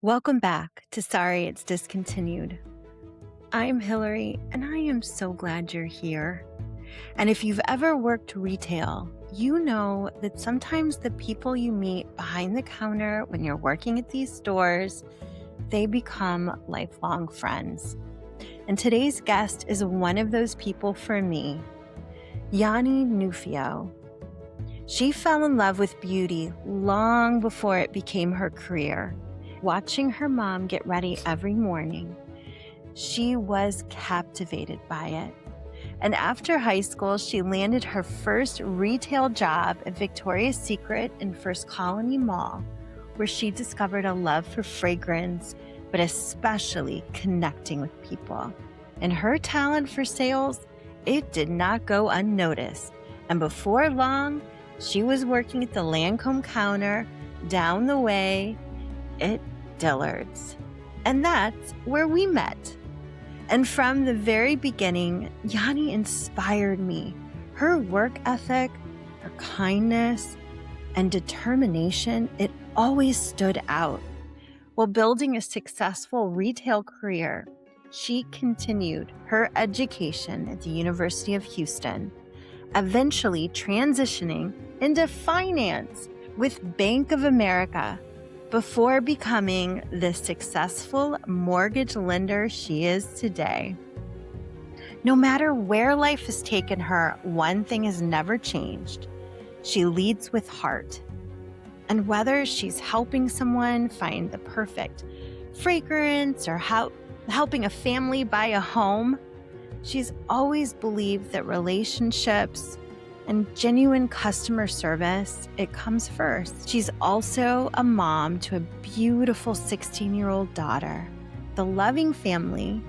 Welcome back to Sorry It's Discontinued. I'm Hilary, and I am so glad you're here. And if you've ever worked retail, you know that sometimes the people you meet behind the counter when you're working at these stores, they become lifelong friends. And today's guest is one of those people for me, Yani Nufio. She fell in love with beauty long before it became her career. Watching her mom get ready every morning, she was captivated by it. And after high school, she landed her first retail job at Victoria's Secret in First Colony Mall, where she discovered a love for fragrance, but especially connecting with people. And her talent for sales, it did not go unnoticed. And before long, she was working at the Lancôme counter down the way at Dillard's. And that's where we met. And from the very beginning, Yani inspired me. Her work ethic, her kindness, and determination, it always stood out. While building a successful retail career, she continued her education at the University of Houston, eventually transitioning into finance with Bank of America before becoming the successful mortgage lender she is today. No matter where life has taken her, one thing has never changed. She leads with heart. And whether she's helping someone find the perfect fragrance or helping a family buy a home, she's always believed that relationships and genuine customer service, it comes first. She's also a mom to a beautiful 16-year-old daughter, the loving family,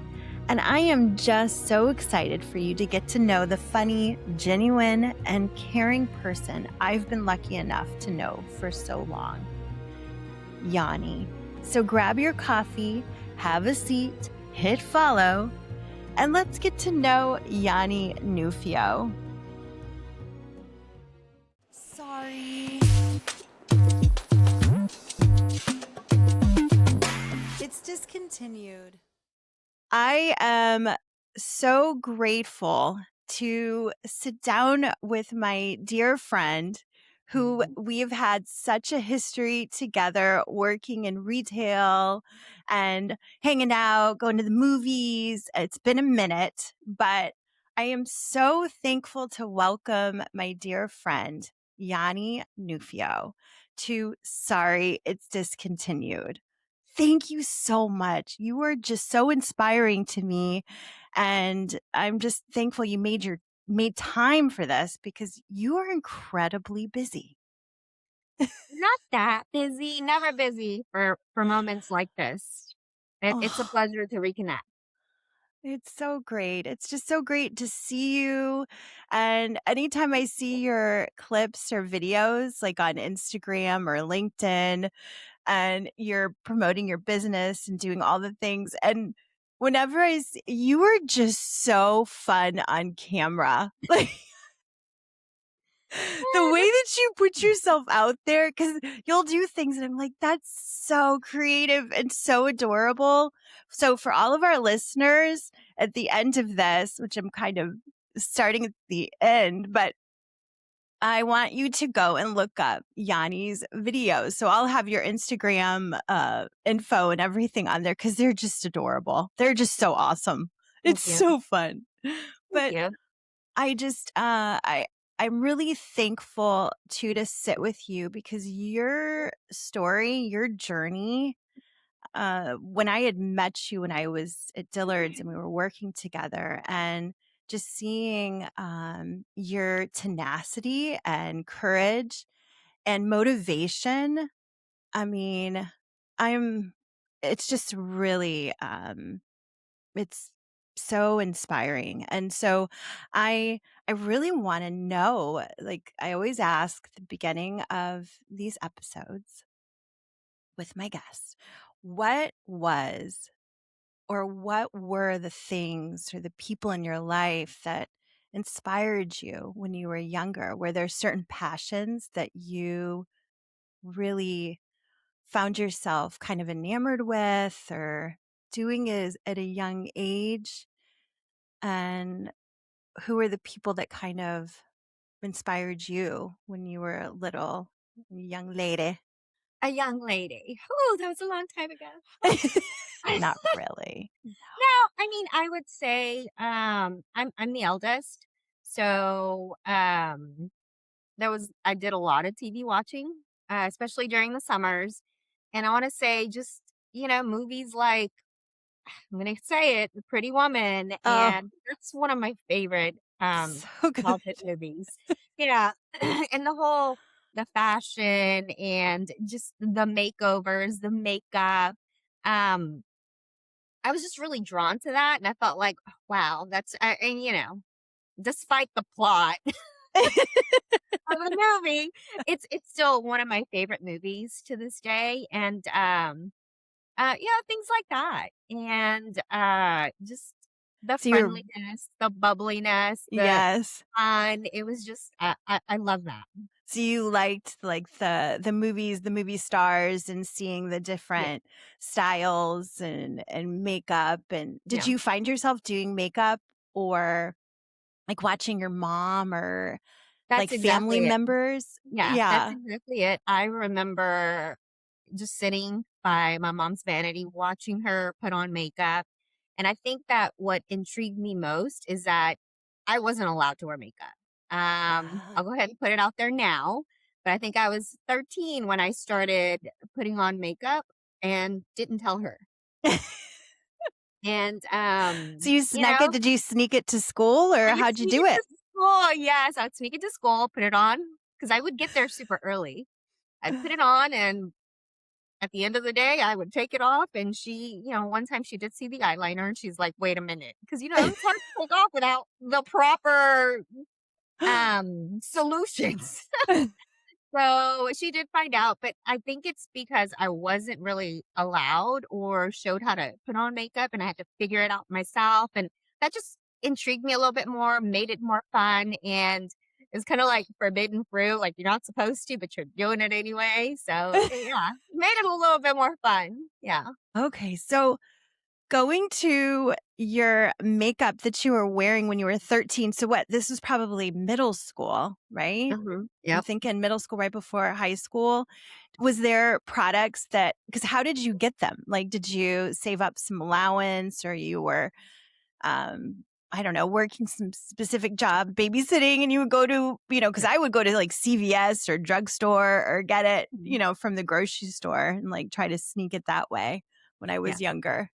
and I am just so excited for you to get to know the funny, genuine, and caring person I've been lucky enough to know for so long, Yani. So grab your coffee, have a seat, hit follow, and let's get to know Yani Nufio. Sorry. It's discontinued. I am so grateful to sit down with my dear friend who we've had such a history together working in retail and hanging out, going to the movies. It's been a minute, but I am so thankful to welcome my dear friend, Yani Nufio, to Sorry It's Discontinued. Thank you so much. You were just so inspiring to me. And I'm just thankful you made time for this because you are incredibly busy. Not that busy, never busy for moments like this. It's a Oh, pleasure to reconnect. it's so great. It's just so great to see you. And anytime I see your clips or videos like on Instagram or LinkedIn, and you're promoting your business and doing all the things. And whenever you were just so fun on camera. Like the way that you put yourself out there, because you'll do things and I'm like, that's so creative and so adorable. So for all of our listeners at the end of this, which I'm kind of starting at the end, but I want you to go and look up Yanni's videos. So I'll have your Instagram info and everything on there because they're just adorable. They're just so awesome. Thank It's you. so fun. Thank But you. I just I'm really thankful to sit with you because your story, your journey, when I had met you when I was at Dillard's and we were working together and just seeing your tenacity and courage and motivation. I mean, I'm, it's just really, it's so inspiring. And so I really want to know, like I always ask at the beginning of these episodes with my guests, what was or what were the things or the people in your life that inspired you when you were younger? Were there certain passions that you really found yourself kind of enamored with or doing is at a young age? And who are the people that kind of inspired you when you were a little young lady? A young lady. Oh, that was a long time ago. Not really. No, I mean, I would say, I'm the eldest. So, I did a lot of TV watching, especially during the summers. And I want to say just, movies like, I'm going to say it, The Pretty Woman. Oh, And that's one of my favorite, so good. childhood movies. Yeah. And the fashion and just the makeovers, the makeup. Um, I was just really drawn to that, and I felt like, "Oh, wow, and, despite the plot of the movie, it's still one of my favorite movies to this day, and, things like that, and, just the So you're friendliness, the bubbliness, the yes. fun, it was just I love that. So you liked like the movies, the movie stars and seeing the Yeah, different styles and makeup. And did yeah, you find yourself doing makeup or like watching your mom or that's like family exactly it. members? Yeah, that's Yeah. exactly it. I remember just sitting by my mom's vanity, watching her put on makeup. And I think that what intrigued me most is that I wasn't allowed to wear makeup. I'll go ahead and put it out there now, but I think I was 13 when I started putting on makeup and didn't tell her. And, So you snuck it? Did you sneak it to school I or would how'd you sneak do it it? to school. Yes, I'd sneak it to school, put it on because I would get there super early. I'd put it on and at the end of the day, I would take it off and one time she did see the eyeliner and she's like, "Wait a minute," because it's hard to take off without the proper, solutions. So, she did find out, but I think it's because I wasn't really allowed or showed how to put on makeup, and I had to figure it out myself, and that just intrigued me a little bit more, made it more fun, and it's kinda like forbidden fruit, like, you're not supposed to, but you're doing it anyway, so, yeah, made it a little bit more fun. Yeah. Okay. So going to your makeup that you were wearing when you were 13. So what? This was probably middle school, right? Mhm. I'm Yep. thinking middle school right before high school. Was there products that because how did you get them? Like did you save up some allowance or you were I don't know, working some specific job, babysitting, and you would go to, because Yeah. I would go to like CVS or drugstore or get it, Mhm. from the grocery store and like try to sneak it that way when I Yeah. was younger.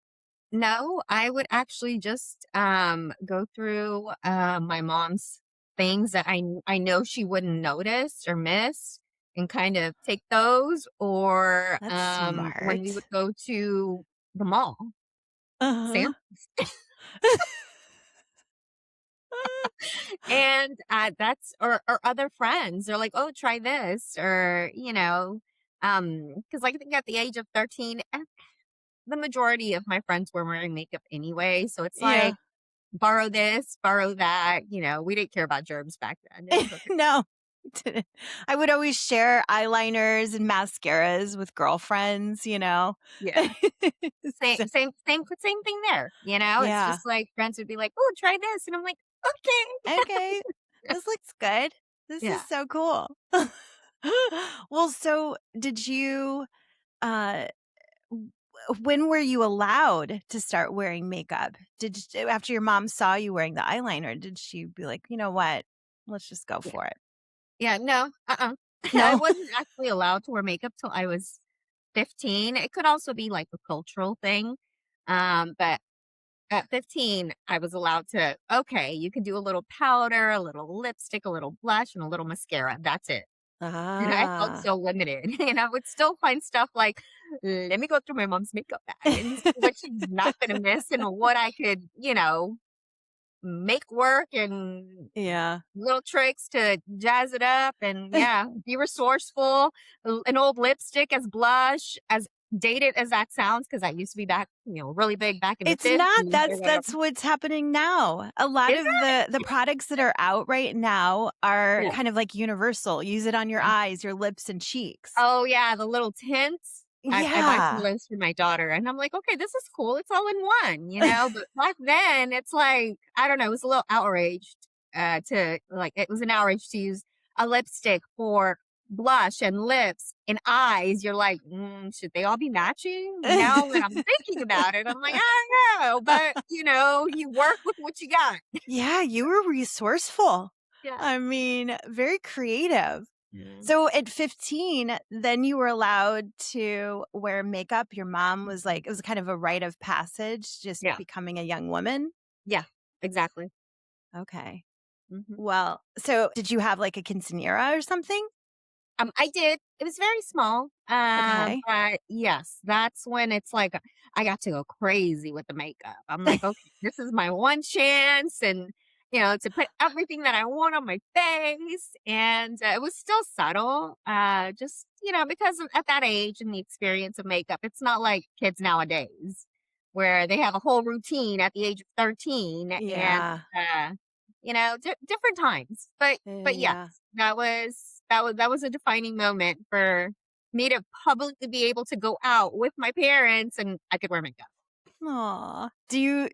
No, I would actually just, go through, my mom's things that I know she wouldn't notice or miss and kind of take those or, That's when we smart. would go to the mall, Uh-huh. Sam's, and, or other friends, they're like, "Oh, try this," or, because I think at the age of 13, the majority of my friends were wearing makeup anyway, so it's Yeah. like borrow this, borrow that, we didn't care about germs back then, it was okay. No. Didn't. I would always share eyeliners and mascaras with girlfriends. Yeah. Same So- same same same thing there, it's yeah. just like friends would be like, "Oh, try this," and I'm like, "Okay." Okay. Yeah. This looks good. This is Yeah. so cool. Well, so did you uh w- when were you allowed to start wearing makeup? After your mom saw you wearing the eyeliner, did she be like, "You know what? Let's just go Yeah. for it." Yeah, no, I No. wasn't actually allowed to wear makeup till I was 15. It could also be like a cultural thing, but at 15, I was allowed to, okay, you can do a little powder, a little lipstick, a little blush, and a little mascara. That's it. And I felt Ah. so limited. And I would still find stuff like, let me go through my mom's makeup bag and see what she's not going to miss and what I could, make work and Yeah. little tricks to jazz it up. And yeah, be resourceful. An old lipstick as blush, as dated as that sounds, because I used to be back, really big back in the It's not. 50s or That's whatever. what's happening now. A lot Is of it? the products that are out right now are Yeah. kind of like universal. Use it on your Yeah. eyes, your lips, and cheeks. Oh, yeah. The little tints. I buy some of Yeah. those for my daughter, and I'm like, "Okay, this is cool. It's all in one," you know? But back then, it's like, I don't know, it was a little outraged, to like, it was an outrage to use a lipstick for blush and lips and eyes. You're like, should they all be matching?" Now when I'm thinking about it, I'm like, "I don't know," but, you work with what you got. Yeah, you were resourceful. Yeah. I mean, very creative. Yeah. So at 15, then you were allowed to wear makeup. Your mom was like, it was kind of a rite of passage, just Yeah. becoming a young woman. Yeah, exactly. Okay. Mhm. Well, so did you have like a quinceanera or something? I did. It was very small. Okay. But yes, that's when it's like I got to go crazy with the makeup. I'm like, okay, this is my one chance, and to put everything that I want on my face, and it was still subtle. Just because at that age and the experience of makeup, it's not like kids nowadays where they have a whole routine at the age of 13, and Yeah. uh, different times. But yes, Yeah. that was a defining moment for me to publicly be able to go out with my parents and I could wear makeup. Aw. Do you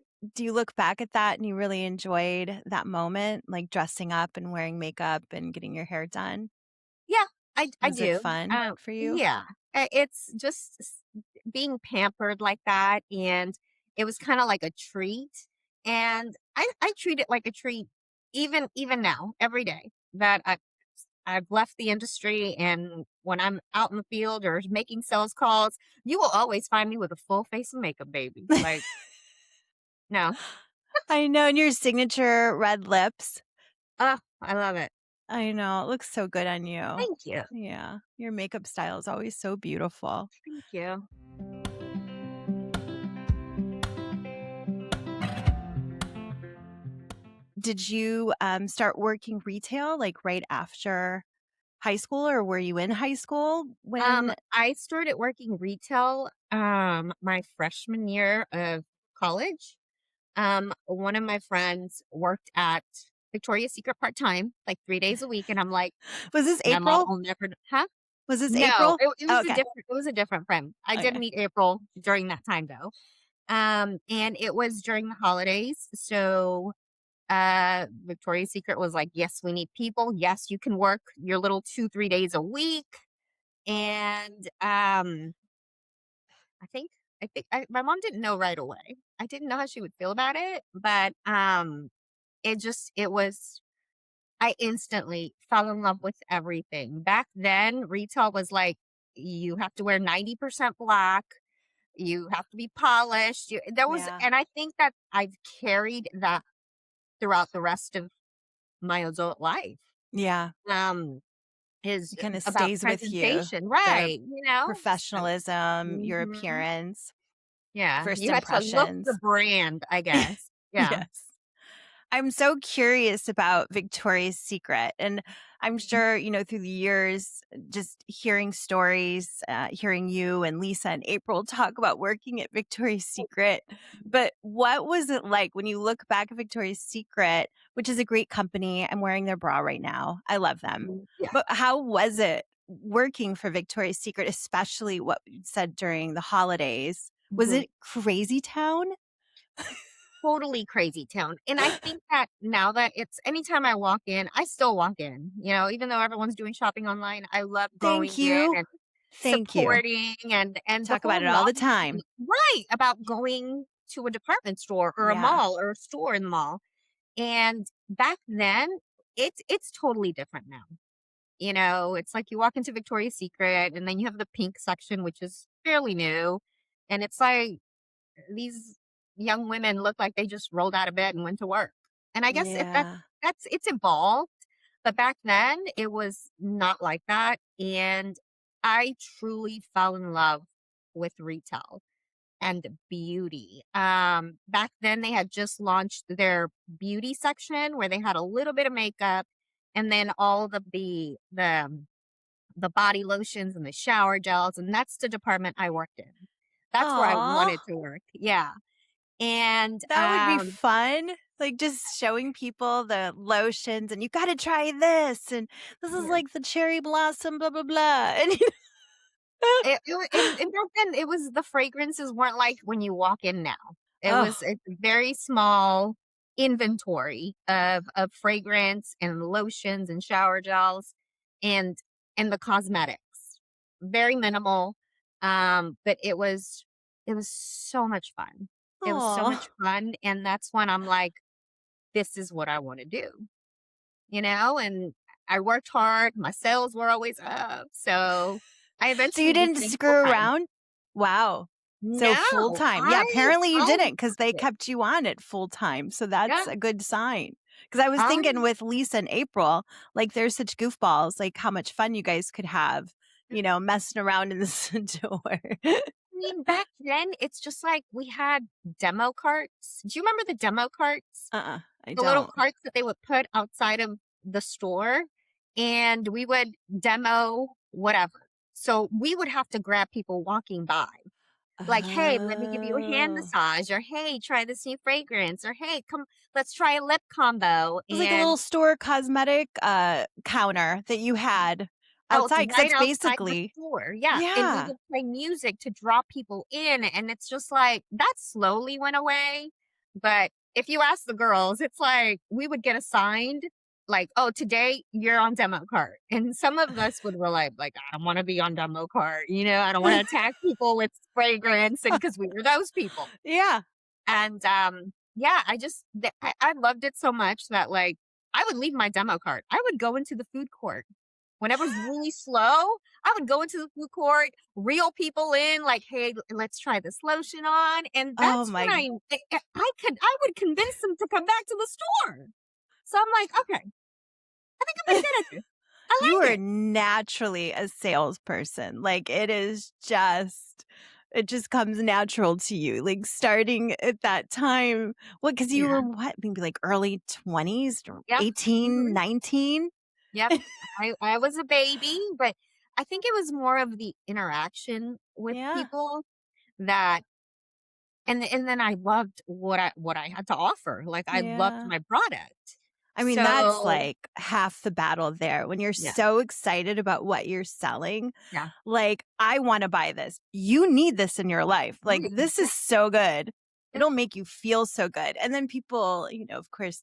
look back at that and you really enjoyed that moment, like dressing up and wearing makeup and getting your hair done? Yeah, I Was it do. fun for you? Yeah, it's just being pampered like that, and it was kind of like a treat, and I treat it like a treat even now every day that I've left the industry, and when I'm out in the field or making sales calls, you will always find me with a full face of makeup, baby. Like, no. I know, and your signature red lips. Oh, I love it. I know, it looks so good on you. Thank you. Yeah, your makeup style is always so beautiful. Thank you. Did you, start working retail, like, right after high school, or were you in high school when I started working retail my freshman year of college. One of my friends worked at Victoria's Secret part time, like 3 days a week, and I'm like, was this my mom April? will never, huh? Was this No, April? it was a Okay, different friend. I did okay. meet April during that time though. And it was during the holidays. So Victoria's Secret was like, yes, we need people. Yes, you can work your little 2-3 days a week. And I think my mom didn't know right away. I didn't know how she would feel about it, but it was I instantly fell in love with everything. Back then, retail was like you have to wear 90% black, you have to be polished. Yeah, And I think that I've carried that throughout the rest of my adult life. yeah. Um is It kinda about stays with you, presentation, the right, So, professionalism, your mhm. appearance, Yeah, first you had to look the impressions. brand, I guess. Yeah. Yes. I'm so curious about Victoria's Secret, and I'm Mhm. sure, through the years, just hearing stories, hearing you and Lisa and April talk about working at Victoria's Secret. But what was it like when you look back at Victoria's Secret, which is a great company? I'm wearing their bra right now. I love them. Yeah. But how was it working for Victoria's Secret, especially what you said during the holidays? Was Mhm. it crazy town? Totally crazy town, and I think that now that it's anytime I walk in, I still walk in, even though everyone's doing shopping online, I love Thank going in you. and Thank you. supporting and the Talk about whole it all the novelty time. right, about going to a department store or a Yeah. mall or a store in the mall, and back then, it's totally different now. It's like you walk into Victoria's Secret and then you have the pink section, which is fairly new. And it's like these young women look like they just rolled out of bed and went to work. And I guess Yeah. it's evolved. But back then it was not like that. And I truly fell in love with retail and beauty. Back then they had just launched their beauty section where they had a little bit of makeup and then all the body lotions and the shower gels, and that's the department I worked in. That's where I Aw, wanted to work. Yeah. And that would be fun. Like, just showing people the lotions, and "You gotta try this," and "This is yeah. like the cherry blossom, blah, blah, blah," and And back then, it was the fragrances weren't like when you walk in now. It was Oh, a very small inventory of fragrance and lotions and shower gels and the cosmetics. Very minimal, but it was so much fun. It was so oh. much fun, and that's when I'm like, "This is what I wanna do," and I worked hard, my sales were always up, so I So you eventually didn't became screw full-time. around? Wow. So full No, time. Yeah, apparently you I didn't because loved they it. kept you on it full time. So Yeah, that's a good sign. Because I was I thinking with Lisa and April, like they're such goofballs, like how much fun you guys could have, messing around in the store. mean, back then, it's just like we had demo carts. Do you remember the demo carts? I The little don't. carts that they would put outside of the store, and we would demo whatever. So we would have to grab people walking by. Like, "Hey, let me give you a hand Oh. massage," or, "Hey, try this new fragrance," or, "Hey, come, let's try a lip combo," It was like a little and store cosmetic counter that you had out outside because right that's outside the basically, store, yeah, and we yeah. would play music to draw people in, and it's just like, that slowly went away, but if you ask the girls, it's like, we would get assigned, like, "Oh, today you're on demo cart," and some of us would rely like, "I don't wanna be on demo cart," I don't wanna attack people with fragrance, and because we were those people. Yeah. And, yeah, I loved it so much that, like, I would leave my demo cart. I would go into the food court. When it was really slow, I would go into the food court, reel people in, like, "Hey, let's try this lotion on," and Oh that's when my. I would convince them to come back to the store. So I'm like, "Okay, I think I'm pretty good at this. I You like are it." naturally a salesperson. Like it just comes natural to you. Like starting at that time. What, because you were Yeah. what, maybe like early 20s or Yep. 18, Mhm. 19? Yep. I was a baby, but I think it was more of the interaction with Yeah. people that and then I loved what I had to offer. Like, I loved Yeah. my product. I mean, that's So, like half the battle there. When you're yeah. so excited about what you're selling, Yeah. like, I want to buy this. You need this in your life. Like, Right, this is exactly. so good. Yeah. It'll make you feel so good. And then people, of course,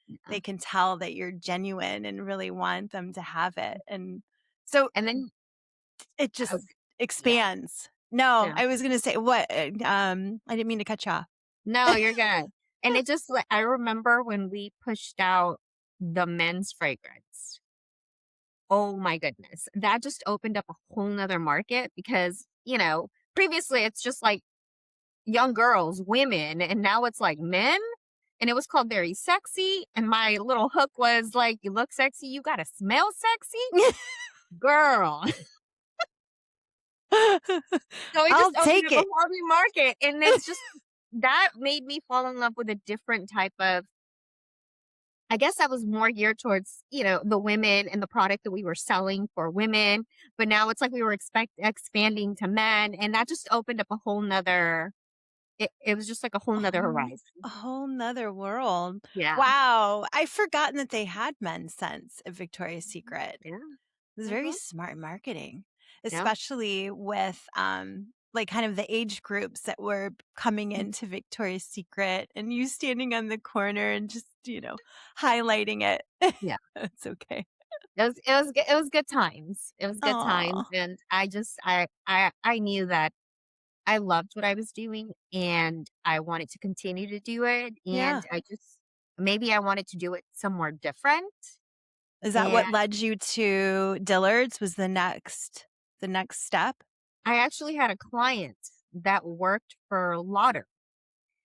Yeah. they can tell that you're genuine and really want them to have it. And so And then it I just was yeah, expands. No, yeah. I was going to say what I didn't mean to cut you off. No, you're good. And it just like I remember when we pushed out the men's fragrance. Oh my goodness. That just opened up a whole nother market because, previously it's just like young girls, women, and now it's like men. And it was called Very Sexy. And my little hook was like, "You look sexy, you gotta smell sexy." Girl. So it I'll just opened take up a it. whole new market. And it's just that made me fall in love with a different type of I guess I was more geared towards, the women and the product that we were selling for women. But now it's like we were expanding to men. And that just opened up a whole nother it was just like a whole nother horizon. A whole 'nother world. Yeah. Wow, I've forgotten that they had men's scents at Victoria's Secret. Yeah. It was very Mhm. smart marketing, Yeah. especially with, like, kind of the age groups that were coming into Victoria's Secret and you standing on the corner and just, highlighting it. Yeah. It's okay. It was good times. It was good times, Aw. and I just I knew that I loved what I was doing, and I wanted to continue to do it, and Yeah. I just maybe I wanted to do it somewhere different, Is that and what led you to Dillard's was the next step? I actually had a client that worked for Lauder.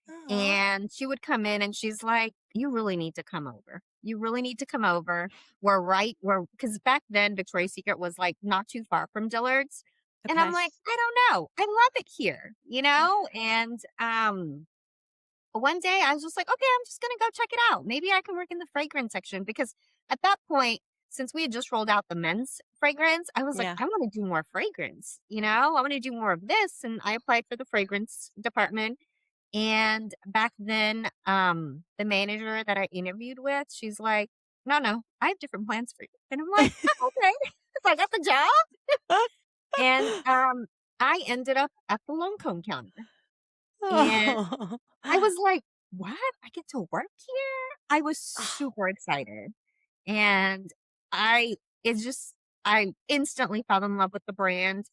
Aw. And she would come in and she's like, "You really need to come over. You really need to come over. Because back then Victoria's Secret was like not too far from Dillard's." And I'm Okay. like, "I don't know. I love it here. And one day I was just like, "Okay, I'm just going to go check it out. Maybe I can work in the fragrance section." Because at that point, since we had just rolled out the men's fragrance, I was like, Yeah. I want to do more fragrance. I want to do more of this. And I applied for the fragrance department, and back then, the manager that I interviewed with, she's like, "No, no, I have different plans for you." And I'm like, "Oh, okay." So I got the job. And I ended up at the Lancôme counter. And Oh. I was like, "What? I get to work here?" I was super excited. And I it's just I instantly fell in love with the brand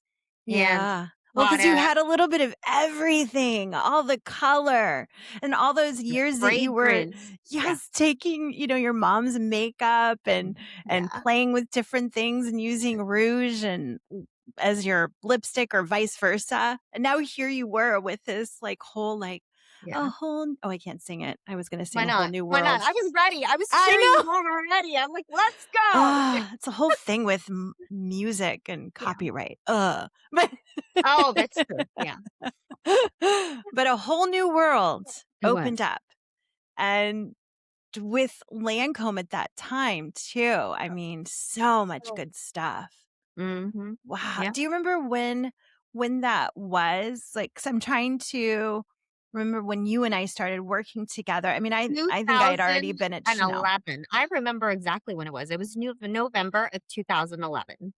and Yeah. Well, because you product, had a little bit of everything, all the color and all those the years that you were, fragrance. Yeah. yes, taking, your mom's makeup and Yeah. playing with different things and using rouge and as your lipstick or vice versa. And now here you were with this like whole like a Yeah. whole I can't sing it. I was gonna Why sing a whole not? new Why not? world. I was ready. I was I cheering you know. on already. I'm like, "Let's go." Ah, it's a whole thing with music and Yeah. copyright. But Oh, that's true. Yeah. but a whole new world It was. opened up. And with Lancome at that time too. I mean, so much Oh. good stuff. Mhm. Wow. Yeah. Do you remember when that was? Like, 'cause I'm trying to remember when you and I started working together. I mean, I think I had already been at Chanel. 2011. I remember exactly when it was. It was November of 2011.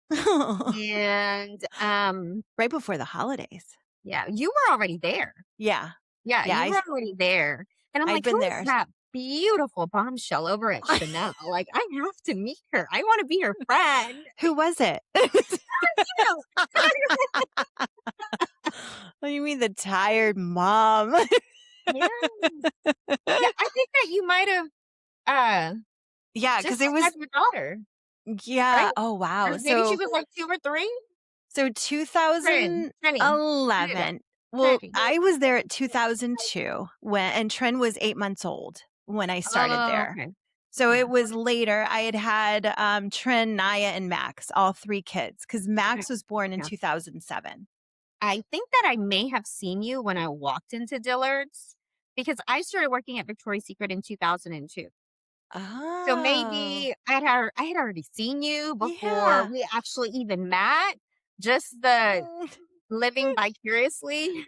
And, Right before the holidays. yeah, you were already there. Yeah. Yeah, Yeah, you were already there. And I'm I'd like, been "Who is there. that beautiful bombshell over at Chanel? Like, I have to meet her. I wanna be her friend." Who was it? You know, What do you mean the tired mom? yeah. Yeah, I think that you might have, uh, Yeah, just because it was had your daughter, right? yeah. Oh, Or wow. maybe she So was, like, 2 or 3? so Trenny. There you go. 2011. Well, Trenny. I was there at 2002 when and Tren was 8 months old when I started Oh, there. okay. So Yeah. it was later. I had Tren, Naya, and Max, all 3 kids, because Okay. Max was born in Yeah. 2007. I think that I may have seen you when I walked into Dillard's because I started working at Victoria's Secret in 2002. So Oh. maybe I had already seen you before Yeah. we actually even met. Just the living vicariously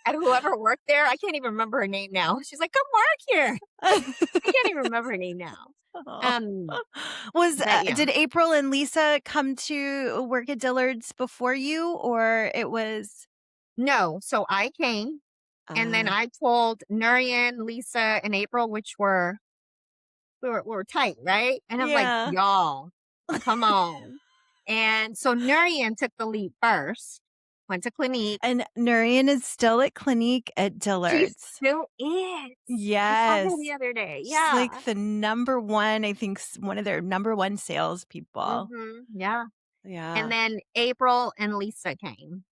at whoever worked there. I can't even remember her name now. She's like, "Come work here." I can't even remember her name now. Oh. Um, Was but yeah. did April and Lisa come to work at Dillard's before you, or it was No, so I came and then uh I told Nurian, Lisa, and April, which were we were tight, right? And I'm like, yeah. "Y'all, come on." And so Nurian took the lead first, went to Clinique. And Nurian is still at Clinique at She Dillard's. still is. I saw her Yes. the other day. She's Yeah. like the number one, I think one of their number one salespeople. Yeah. And Yeah. then April and Lisa came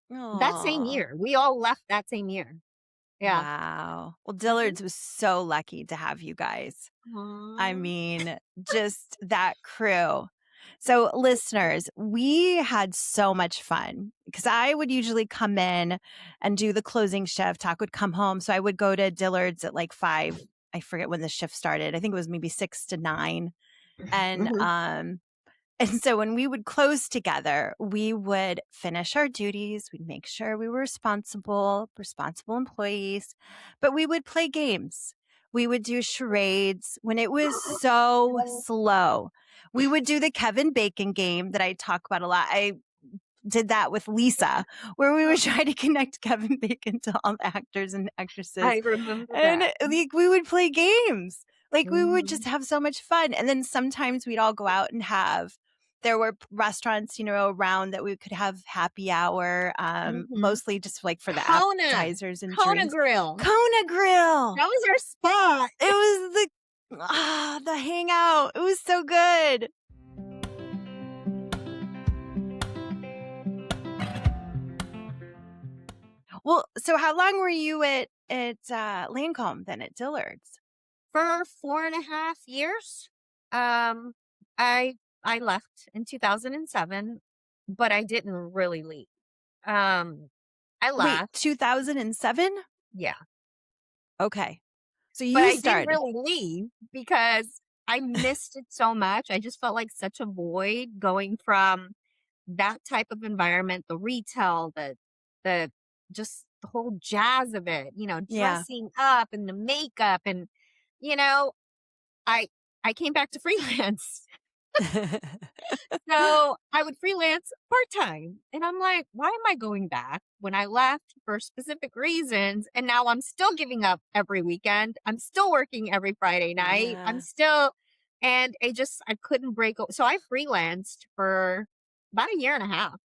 that same Oh. year. We all left that same year. Yeah. Wow. Well, Mhm. Dillard's was so lucky to have you guys. I Aw. mean, just that crew. So, listeners, we had so much fun because I would usually come in and do the closing shift. Talk would come home. So, I would go to Dillard's at like 5. I forget when the shift started. I think it was maybe 6 to 9. And Mhm. and so when we would close together, we would finish our duties. We'd make sure we were responsible employees, but we would play games. We would do charades when it was so slow. We would do the Kevin Bacon game that I talk about a lot. I did that with Lisa, where we would try to connect Kevin Bacon to all the actors and actresses. I remember And that. like we would play games. Like we would just Mhm. have so much fun. And then sometimes we'd all go out and there were restaurants, around that we could have happy hour, Mhm. mostly just like for the Kona. appetizers and Kona drinks. Grill. Kona Grill. That was our spot. It was the hangout. It was so good. Well, so how long were you at Lancome then at Dillard's? For 4.5 years. Um, I I left in 2007, but I didn't really leave. Um, I Wait, left, 2007? yeah, Okay. So but you I didn't started. really leave because I missed it so much. I just felt like such a void going from that type of environment, the retail, the just the whole jazz of it, Yeah. dressing up and the makeup and you know, I I came back to freelance. So I would freelance part-time. And I'm like, why am I going back when I left for specific reasons? And now I'm still giving up every weekend. I'm still working every Friday night. I'm Yeah. still, and I couldn't So I freelanced for about a year and a half.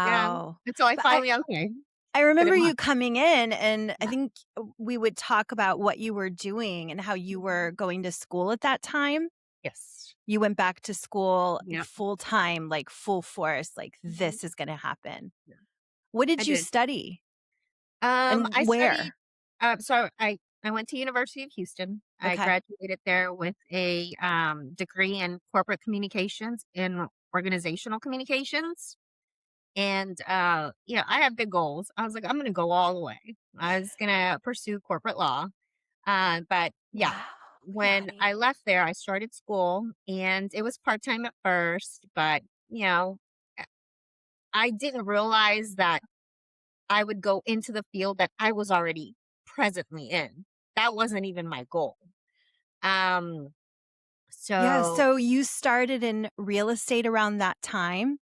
Yeah. Wow. Until I But finally, okay, I put remember it on. you coming in, and I Yeah. think we would talk about what you were doing and how you Mhm. were going to school at that time. Yes. You went back to school Yeah. full time, like full force, like Mhm. this is going to happen. Yeah. What I did you did. study and I studied, where? I went to University of Houston. I Okay. graduated there with a, degree in corporate communications and organizational communications. And, I have big goals. I was like, I'm gonna go all the way. I was gonna pursue corporate law. But yeah, Wow, when Yani. I left there, I started school and it was part-time at first, but, you know, I I didn't realize that I would go into the field that I was already presently in. That wasn't even my goal. Um, Yeah, so so you started in real estate around that time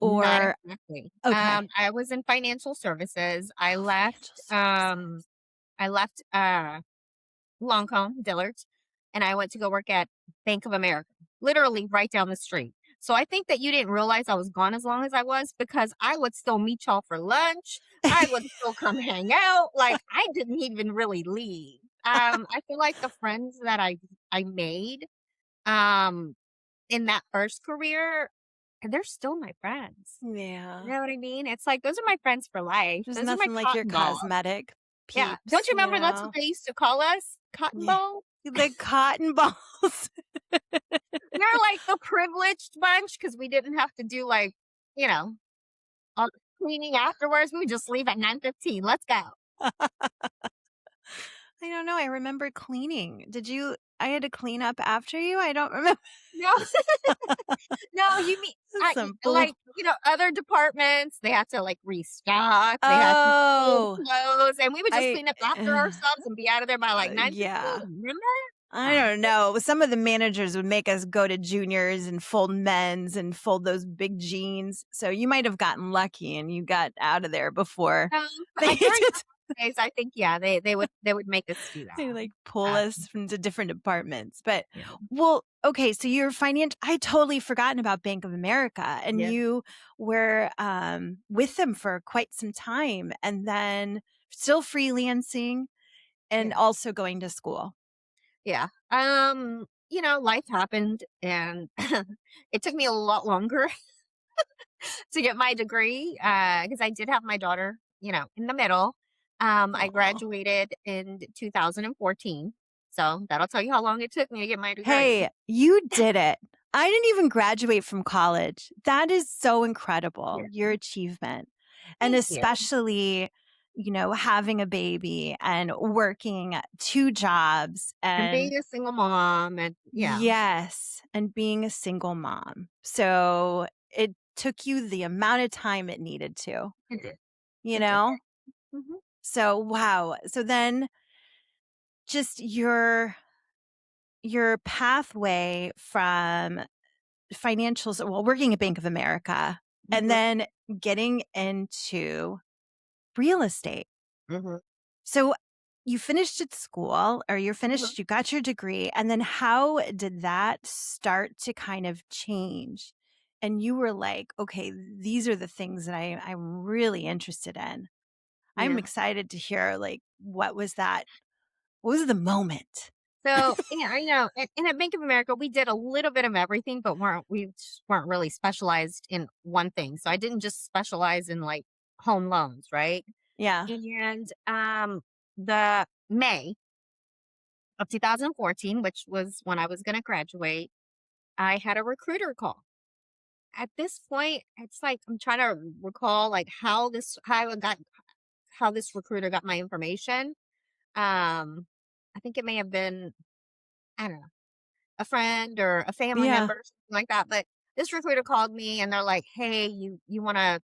not or exactly. okay. I was in financial services. Oh, financial services. I left Lancôme, Dillard, and I went to go work at Bank of America, literally right down the street. So I think that you didn't realize I was gone as long as I was because I would still meet y'all for lunch. I would still come hang out. Like I didn't even really leave. I feel like the friends that I made um in that first career, they're still my friends. You Yeah. know what I mean? It's like those are my friends for life. There's Those are my nothing like your cotton balls. cosmetic Yeah. Don't peeps, you you remember that's what know? they used to call us? Cotton Yeah. balls? The cotton balls. They're like the privileged bunch because we didn't have to do like, you know, all the cleaning afterwards. We would just leave at 9:15. Let's go. I don't know, I remember cleaning. Did you I had to clean up after you? I don't remember. No, no, you mean Some bull. like, other departments, they had to like restock, they had to fold Oh, clothes, and we would just I clean up after ourselves and be out of there by like 9:15. yeah. Remember? I Oh, don't know. Some of the managers would make us go to juniors and fold men's and fold those big jeans. So you might have gotten lucky and you got out of there before um, they during just those days, I think, yeah, they would make us do they that. like pull us from the different departments. But Yeah. well, okay, so you're financial. I totally forgotten about Bank of America, and Yeah. you were with them for quite some time, and then still freelancing and Yeah. also going to school. Yeah. Life happened and it took me a lot longer to get my degree because I did have my daughter, in the middle. I Oh. graduated in 2014. So that'll tell you how long it took me to get my degree. Hey, you did it. I didn't even graduate from college. That is so incredible, Yeah. your achievement. And Thank you. especially, having a baby and working 2 jobs And and being a single mom and yeah, yes, and being a single mom. So, it took you the amount of time it needed to, it did. you It did. know? Hmm. So, wow. So then just your pathway from financials well, working at Bank of America and Hmm. then getting into real estate. Hmm. So you finished at school or you're Hmm. finished, you got your degree. And then how did that start to kind of change? And you were like, okay, these are the things that I'm really interested in. I'm Yeah. excited to hear like what was that? What was the moment? So, yeah, I know. And at Bank of America, we did a little bit of everything, but we just weren't really specialized in one thing. So I didn't just specialize in like home loans, right? Yeah. And the May of 2014, which was when I was going to graduate, I had a recruiter call. At this point, it's like I'm trying to recall like how this recruiter got my information. Um, I think it may have been, I don't know, a friend or a family Yeah. member, something like that. But this recruiter called me and they're like, "Hey, you want to,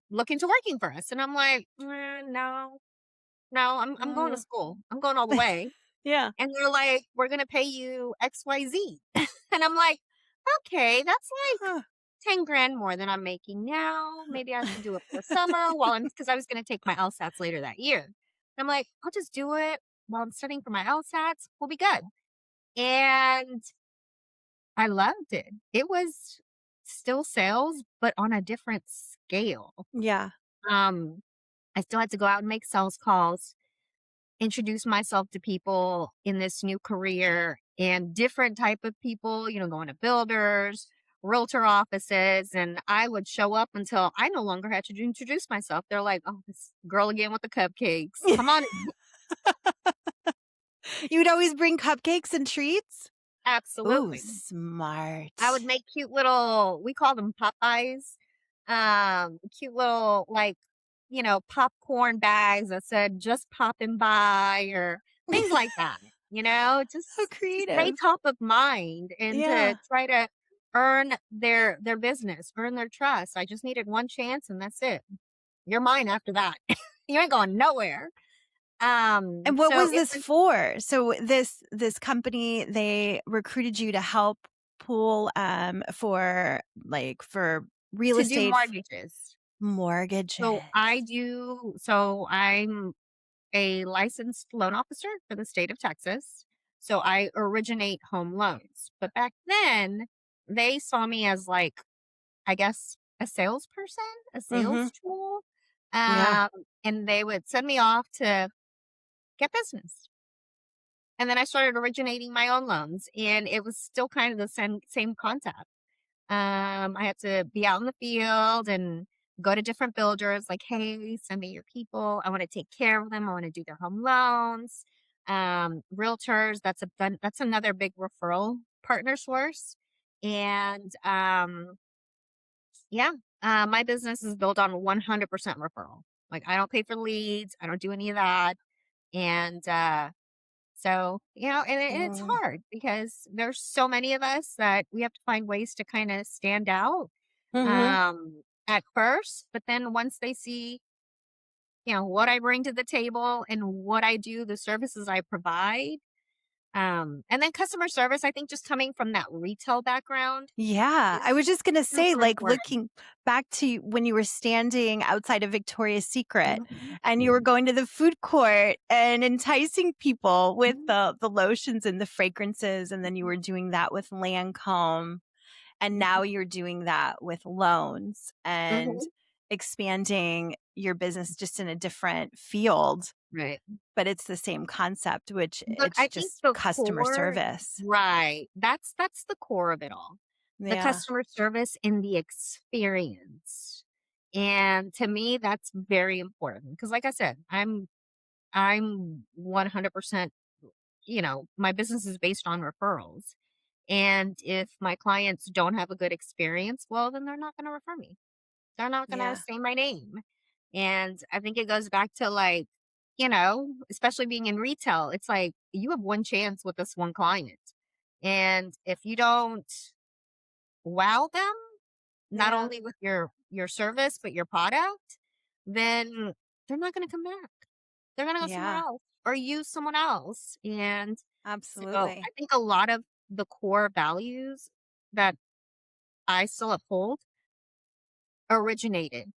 look into working for us?" And I'm like, no, no, I'm going to Oh. school. I'm going all the way. Yeah. And they're like, "We're gonna pay you XYZ." And I'm like, "Okay, that's like Huh. 10 grand more than I'm making now. Maybe I should do it for the summer while I'm because I was gonna take my LSATs later that year." I'm like, "I'll just do it while I'm studying for my LSATs. We'll be good." And I loved it. It was still sales, but on a different scale. Yeah. Um, I still had to go out and make sales calls, introduce myself to people in this new career and different type of people, going to builders, realtor offices, and I would show up until I no longer had to introduce myself. They're like, "Oh, this girl again with the cupcakes. Come on in." You would always bring cupcakes and treats? Ooh, Absolutely. I would smart. make cute little, we call them Popeyes, cute little like, popcorn bags that said just popping by or things like that, How just to stay creative. top of mind and to Yeah. try to earn their business, earn their trust. I just needed one chance and that's it. You're mine after that. You ain't going nowhere. And what So was it this was for? So this company, they recruited you to help pool for real to do estate mortgages. mortgages. So I'm a licensed loan officer for the state of Texas. So I originate home loans. But back then, they saw me as like, I guess, a salesperson, a Mhm. sales tool. Yeah. Um, and they would send me off to get business. And then I started originating my own loans, and it was still kind of the same concept. I had to be out in the field and go to different builders like, "Hey, send me your people. I want to take care of them. I want to do their home loans." Realtors, that's another big referral partner source. And yeah, my business is built on 100% referral. Like I don't pay for leads. I don't do any of that. And so, and it's Mm. hard because there's so many of us that we have to find ways to kind of stand out Mhm. at first, but then once they see, what I bring to the table and what I do, the services I provide, and then customer service, I think just coming from that retail background Yeah, I is was just gonna say, super like, important. looking back to when you were standing outside of Victoria's Secret Mhm, and you were going to the food court and enticing people with mhm, the lotions and the fragrances, and then you were doing that with Lancôme, and now mhm, you're doing that with loans and mhm. expanding your business just in a different field, Right. but it's the same concept, which But it's I think just the customer core, service. right, that's the core of it all. The Yeah. customer service and the experience. And to me, that's very important because like I said, I'm 100%, my business is based on referrals. And if my clients don't have a good experience, well, then they're not going to refer me. They're not gonna Yeah. say my name. And I think it goes back to like, especially being in retail, it's like you have one chance with this one client. And if you don't wow them, not Yeah. only with your service, but your product, then they're not gonna come back. They're gonna go somewhere Yeah. else or use someone else. And so I Absolutely. think a lot of the core values that I still uphold originated,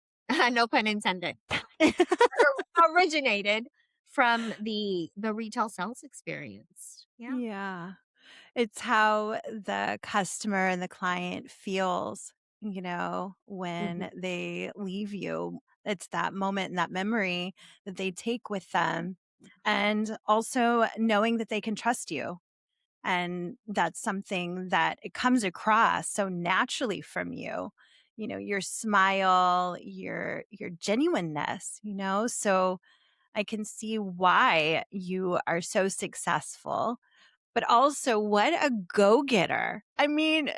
no pun intended, originated from the retail sales experience. Yeah. Yeah. It's how the customer and the client feels, when Mhm, they leave you. It's that moment and that memory that they take with them. And also knowing that they can trust you. And that's something that it comes across so naturally from you. Your smile, your genuineness. So I can see why you are so successful, but also what a go-getter. I mean,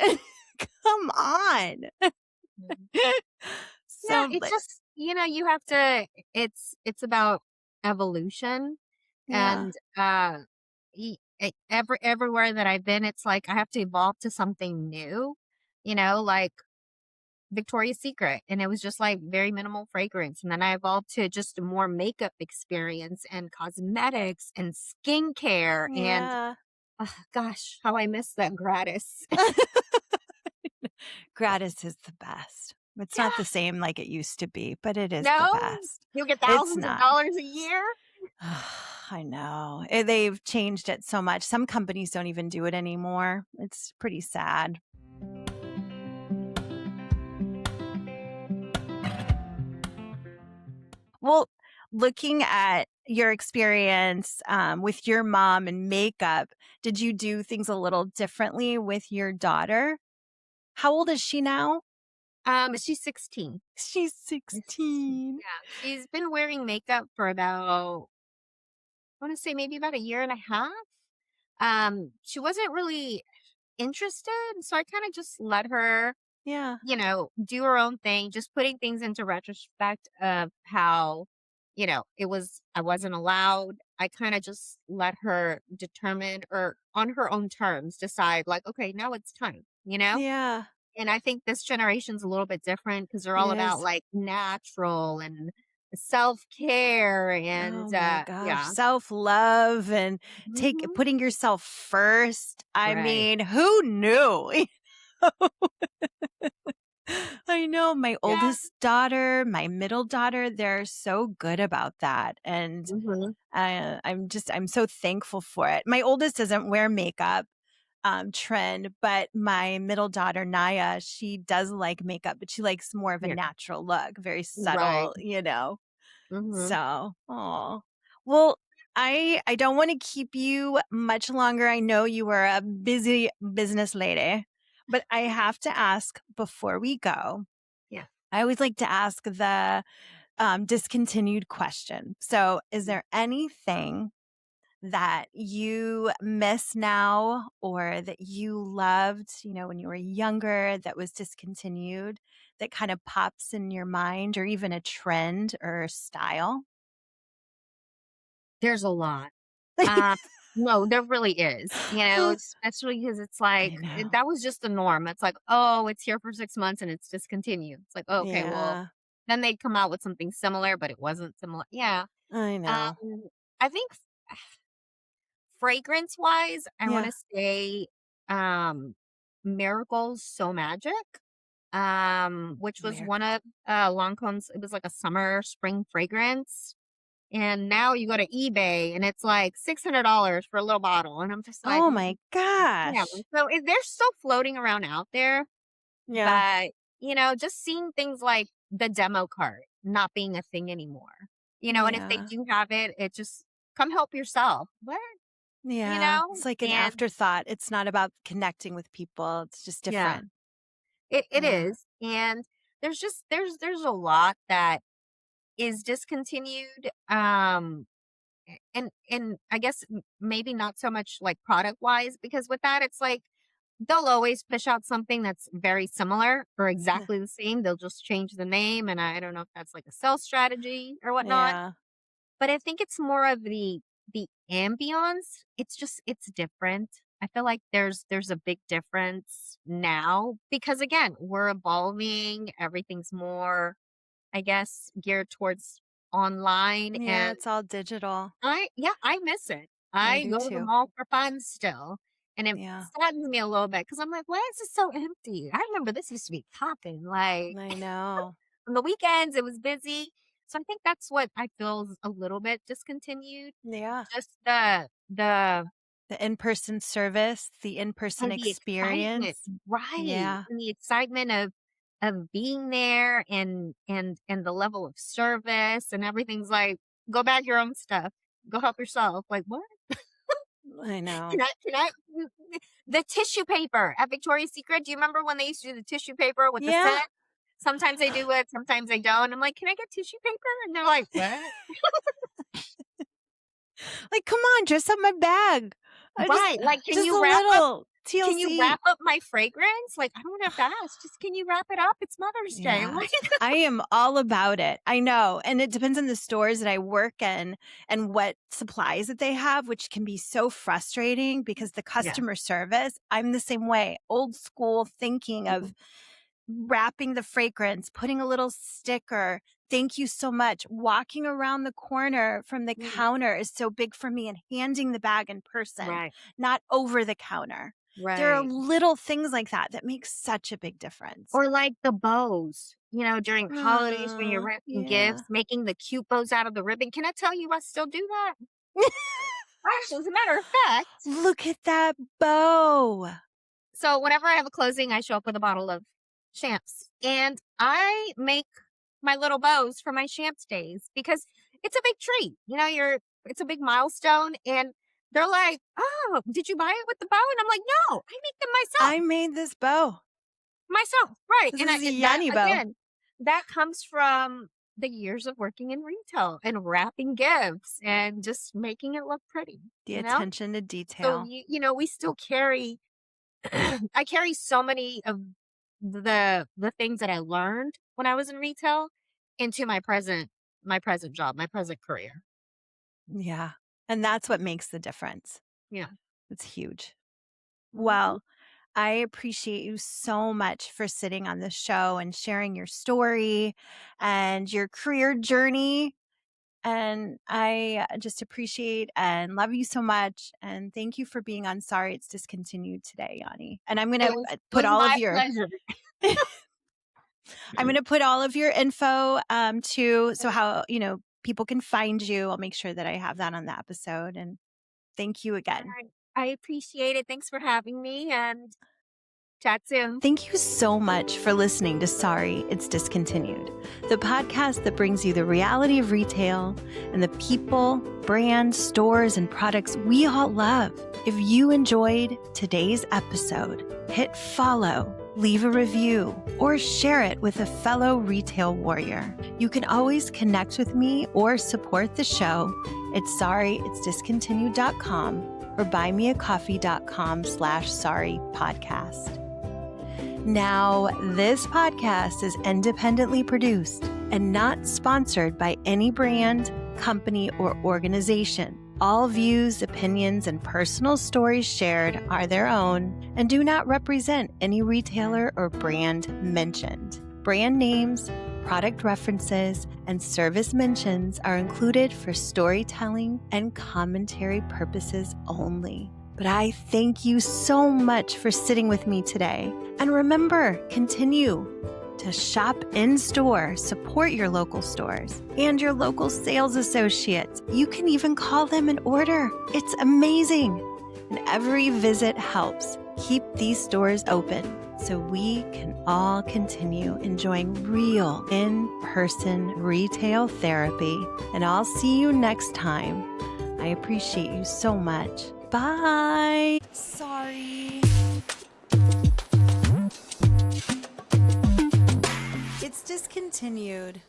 come on. mhm. Yeah, So, it just, you have to it's about evolution yeah. and everywhere that I've been, it's like I have to evolve to something new, like Victoria's Secret, and it was just like very minimal fragrance. And then I evolved to just more makeup experience and cosmetics and skincare. And Yeah. gosh, how I miss that gratis. Gratis is the best. It's not the Yeah. same like it used to be, but it is the No, best. you'll get It's thousands of not. dollars a year. I know. They've changed it so much. Some companies don't even do it anymore. It's pretty sad. Well, looking at your experience with your mom and makeup, did you do things a little differently with your daughter? How old is she now? She's 16. She's She's 16. 16. Yeah, she's been wearing makeup for about, I want to say maybe about a year and a half. She wasn't really interested, so I kind of just let her, Yeah. do her own thing, just putting things into retrospect of how, I wasn't allowed. I kind of just let her determine or on her own terms decide, like, okay, now it's time. Yeah. And I think this generation's a little bit different because they're It all about is. like natural and self-care and Oh my gosh, yeah. self-love and Hmm. putting yourself first. I Right. mean, who knew? I know my Yeah. oldest daughter, my middle daughter, they're so good about that. And Hmm. I'm so thankful for it. My oldest doesn't wear makeup trend, but my middle daughter, Naya, she does like makeup, but she likes more of a Yeah. natural look, very Right. subtle. Hmm. So, oh, well, I don't want to keep you much longer. I know you are a busy business lady, but I have to ask before we go. Yeah. I always like to ask the discontinued question. So, is there anything that you miss now or that you loved, when you were younger that was discontinued that kind of pops in your mind or even a trend or style? There's a lot. Uh, no, there really is, especially because it's like, I know. that was just the norm. It's like, oh, it's here for 6 months and it's discontinued. It's like, oh, okay, well, Yeah, then they'd come out with something similar, but it wasn't similar. Yeah. I know. Um, I think fragrance wise, I want Yeah. to say, um, Miracle's So Magic, which was one Miracle. of Lancome's. It was like a summer spring fragrance. And now you go to eBay and it's like $600 for a little bottle. And I'm just like, Oh my yeah. gosh. So they're still floating around out there, Yeah. but, just seeing things like the demo cart not being a thing anymore, and if they Yeah. do have it, it just come help yourself. What? You Yeah. know? It's like an And afterthought. It's not about connecting with people. It's just yeah, different. it Yeah. is. And there's a lot that is discontinued. And I guess maybe not so much like product wise, because with that, it's like they'll always push out something that's very similar or Yeah. exactly the same. They'll just change the name. And I don't know if that's like a sales strategy or whatnot. Yeah. But I think it's more of the ambience. It's different. I feel like there's a big difference now because again, we're evolving. Everything's more, I guess, geared towards online. Yeah. And It's all digital. I miss it. I I do go to the too. mall for fun still. And it Yeah. saddens me a little bit because I'm like, why is it so empty? I remember this used to be popping. Like I know. on the weekends, it was busy. So I think that's what I feel is a little bit discontinued. Yeah. Just the The in-person service, the in-person and the excitement, experience. right? Yeah. And the excitement of being there and the level of service and everything's like, go bag your own stuff. Go help yourself. Like what? I know. Can I the tissue paper at Victoria's Secret, do you remember when they used to do the tissue paper with the Yeah. scent? Sometimes they do it, sometimes they don't. I'm like, "Can I get tissue paper?" And they're like, "What?" Like, come on, dress up my bag. I just Right, like, just a little can you TLC. wrap up my fragrance? Like, I don't have to ask, just can you wrap it up? It's Mother's Day. I'm Yeah. like, I am all about it. I know. And it depends on the stores that I work in and what supplies that they have, which can be so frustrating because the yeah. customer service, I'm the same way. Old school thinking Mhm. of wrapping the fragrance, putting a little sticker, thank you so much. Walking around the corner from the counter is so big for me, and handing the bag in person, Right. not over the counter. There are Right. little things like that that make such a big difference. Or like the bows, during holidays when you're Aw, wrapping yeah. gifts, making the cute bows out of the ribbon. Can I tell you I still do that? Actually, as a matter of fact. Look at that bow. So whenever I have a closing, I show up with a bottle of champs, and I make my little bows for my champs days because it's a big treat. It's a big milestone, and they're like, "Oh, did you buy it with the bow?" And I'm like, "No, I make them I myself." made this bow. Myself, right? This And is a that Yani bow. again, that comes from the years of working in retail and wrapping gifts and just making it look pretty. The You know, attention to so detail. we still carry. I carry so many of the things that I learned when I was in retail into my present job, my present career. Yeah. And that's what makes the difference. Yeah. It's huge. Mhm. Well, I appreciate you so much for sitting on the show and sharing your story and your career journey. And I just appreciate and love you so much. And thank you for being on Sorry It's Discontinued today, Yanni. And I'm going It to was it put was all of my your pleasure. I'm going to put all of your info too, so how, people can find you. I'll make sure that I have that on the episode. And thank you again. I appreciate it. Thanks for having me, and chat soon. Thank you so much for listening to Sorry It's Discontinued, the podcast that brings you the reality of retail and the people, brands, stores, and products we all love. If you enjoyed today's episode, hit follow, leave a review, or share it with a fellow retail warrior. You can always connect with me or support the show at sorryitsdiscontinued.com or buymeacoffee.com/sorrypodcast. Now, this podcast is independently produced and not sponsored by any brand, company, or organization. All views, opinions, and personal stories shared are their own and do not represent any retailer or brand mentioned. Brand names, product references, and service mentions are included for storytelling and commentary purposes only. But I thank you so much for sitting with me today. And remember, continue to shop in store, support your local stores and your local sales associates. You can even call them and order. It's amazing. And every visit helps keep these stores open so we can all continue enjoying real in-person retail therapy. And I'll see you next time. I appreciate you so much. Bye. Sorry. It's discontinued.